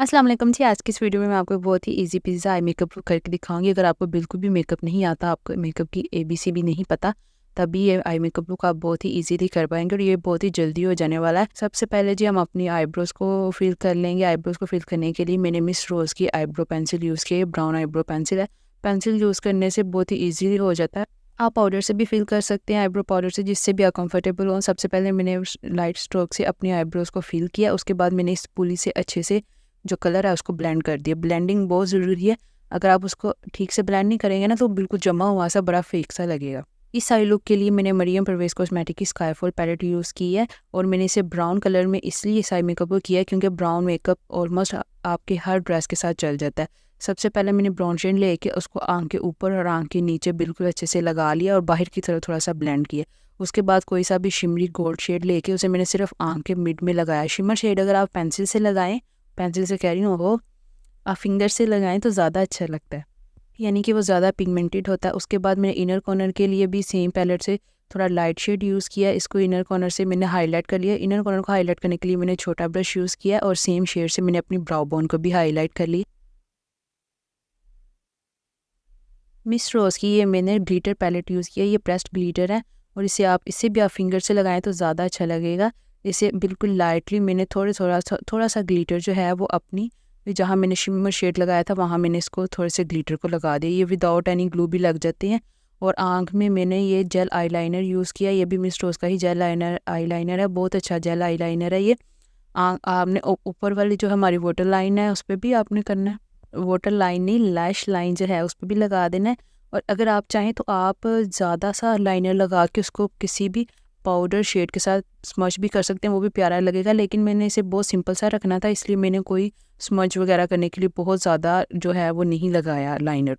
अस्सलाम वालेकुम जी। आज की इस वीडियो में मैं आपको बहुत ही ईज़ी पीज़ा आई मेकअप करके दिखाऊंगी। अगर आपको बिल्कुल भी मेकअप नहीं आता, आपको मेकअप की एबीसी भी नहीं पता, तभी ये आई मेकअप लुक आप बहुत ही इजीली कर पाएंगे और ये बहुत ही जल्दी हो जाने वाला है। सबसे पहले जी हम अपनी आईब्रोज़ को फिल कर लेंगे। आईब्रोज़ को फिल करने के लिए मैंने मिस रोज़ की आईब्रो पेंसिल यूज़ की है। ब्राउन आईब्रो पेंसिल है। पेंसिल यूज़ करने से बहुत ही ईजीली हो जाता है। आप पाउडर से भी फिल कर सकते हैं, आईब्रो पाउडर से, जिससे भी आप कंफर्टेबल हो। सबसे पहले मैंने लाइट स्ट्रोक से अपनी आईब्रोज़ को फिल किया। उसके बाद मैंने इस पुली से अच्छे से जो कलर है उसको ब्लेंड कर दिया। ब्लेंडिंग बहुत ज़रूरी है। अगर आप उसको ठीक से ब्लेंड नहीं करेंगे ना तो बिल्कुल जमा हुआ सा बड़ा फेक सा लगेगा। इस आई लुक के लिए मैंने मरियम परवेज़ कॉस्मेटिक की स्काईफॉल पैलेट यूज़ की है और मैंने इसे ब्राउन कलर में इसलिए इस आई मेकअप को किया है क्योंकि ब्राउन मेकअप ऑलमोस्ट आपके हर ड्रेस के साथ चल जाता है। सबसे पहले मैंने ब्राउन शेड लेके उसको आँख के ऊपर और आँख के नीचे बिल्कुल अच्छे से लगा लिया और बाहर की तरफ थोड़ा सा ब्लेंड किया। उसके बाद कोई सा भी शिमरी गोल्ड शेड लेके उसे मैंने सिर्फ आँख के मिड में लगाया। शिमर शेड अगर आप पेंसिल से लगाएं, पेंसिल से कह रही हूँ, वो आप फिंगर से लगाएं तो ज़्यादा अच्छा लगता है, यानी कि वो ज़्यादा पिगमेंटेड होता है। उसके बाद मैंने इनर कॉर्नर के लिए भी सेम पैलेट से थोड़ा लाइट शेड यूज़ किया। इसको इनर कॉर्नर से मैंने हाईलाइट कर लिया। इनर कॉर्नर को हाईलाइट करने के लिए मैंने छोटा ब्रश यूज़ किया और सेम शेड से मैंने अपनी ब्राउ बोन को भी हाईलाइट कर ली। मिस रोज़ की ये मैंने ग्लिटर पैलेट यूज़ किया। ये प्रेस्ड ग्लिटर है और इसे भी आप फिंगर से लगाएं तो ज़्यादा अच्छा लगेगा। इसे बिल्कुल लाइटली मैंने थोड़ा सा ग्लिटर जो है वो अपनी जहाँ मैंने शिमर शेड लगाया था वहाँ मैंने इसको थोड़े से ग्लिटर को लगा दिया। ये विदाउट एनी ग्लू भी लग जाते हैं। और आँख में मैंने ये जेल आईलाइनर यूज़ किया। ये भी मिस रोज़ का ही जेल आईलाइनर है। बहुत अच्छा जेल आईलाइनर है ये। आपने ऊपर वाली जो हमारी वाटर लाइन है उस पर भी आपने करना है। वाटर लाइन नहीं, लैश लाइन जो है उस पर भी लगा देना है। और अगर आप चाहें तो आप ज़्यादा सा लाइनर लगा के उसको किसी भी पाउडर शेड के साथ स्मच भी कर सकते हैं, वो भी प्यारा लगेगा। लेकिन मैंने इसे बहुत सिंपल सा रखना था, इसलिए मैंने कोई स्मच वगैरह करने के लिए बहुत ज़्यादा जो है वो नहीं लगाया लाइनर।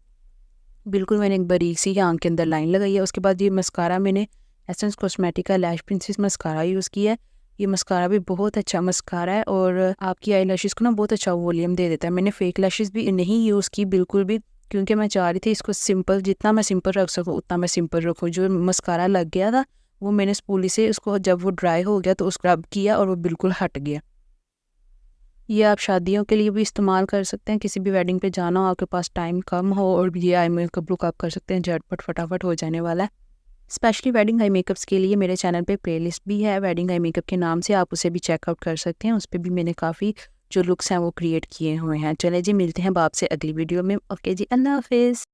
बिल्कुल मैंने एक बारीक सी आँख के अंदर लाइन लगाई है। उसके बाद ये मस्कारा मैंने एसेंस कॉस्मेटिक का लैश प्रिंसेस मस्कारा यूज़ किया है। ये मस्कारा भी बहुत अच्छा मस्कारा है और आपकी आई लैशेज़ को ना बहुत अच्छा वॉल्यूम दे देता है। मैंने फेक लैशेज़ भी नहीं यूज़ की बिल्कुल भी, क्योंकि मैं चाह रही थी इसको सिंपल, जितना मैं सिंपल रख सकूँ उतना मैं सिंपल रखूँ। जो मस्कारा लग गया था वो मैंने स्पूली से उसको, जब वो ड्राई हो गया तो उसको रब किया और वो बिल्कुल हट गया। ये आप शादियों के लिए भी इस्तेमाल कर सकते हैं। किसी भी वेडिंग पे जाना हो, आपके पास टाइम कम हो, और ये आई मेकअप लुक आप कर सकते हैं, झटपट फटाफट हो जाने वाला है। स्पेशली वेडिंग आई मेकअप्स के लिए मेरे चैनल पे प्लेलिस्ट भी है वेडिंग आई मेकअप के नाम से, आप उसे भी चेकआउट कर सकते हैं। उस पर भी मैंने काफ़ी जो लुक्स हैं वो क्रिएट किए हुए हैं। चले जी, मिलते हैं अब आपसे अगली वीडियो में। ओके जी, अल्लाह हाफिज़।